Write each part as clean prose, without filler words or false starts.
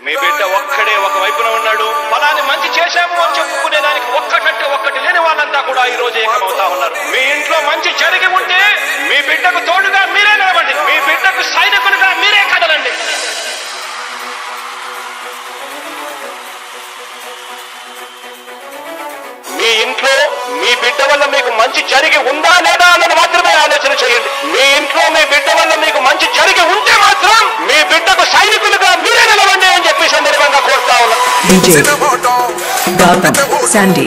మీ బిడ్డ ఒక్కడే ఒక వైపున ఉన్నాడు. ఫలాన్ని మంచి చేశాము అని చెప్పుకునే దానికి ఒక్కటంటే ఒక్కటి లేని వాళ్ళంతా కూడా ఈ రోజు ఏకమవుతా ఉన్నారు. మీ ఇంట్లో మంచి జరిగి ఉంటే మీ బిడ్డకు తోడుగా మీరే నిలవండి. మీ బిడ్డకు సైనికులుగా మీరే కదలండి. మీ ఇంట్లో మీ బిడ్డ వల్ల మీకు మంచి జరిగి ఉందా లేదా అన్నది మాత్రమే ఆలోచన చేయండి. మీ ఇంట్లో మీ బిడ్డ వల్ల మీకు మంచి జరిగి ఉంటే మాత్రం మీ బిడ్డకు సైనికులుగా మీరే నిలవండి అని చెప్పి సందర్భంగా కోరుతా ఉన్నా. Sandy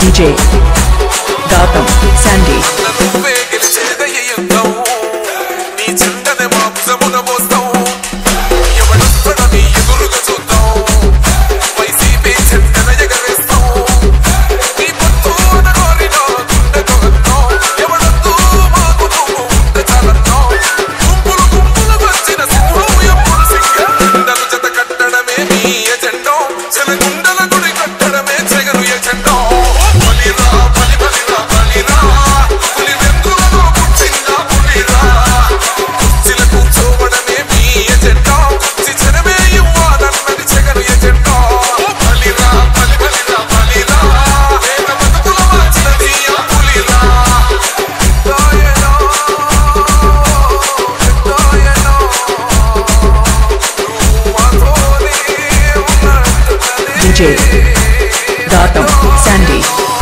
DJ Gautam Sandy DJ Gautam Sandy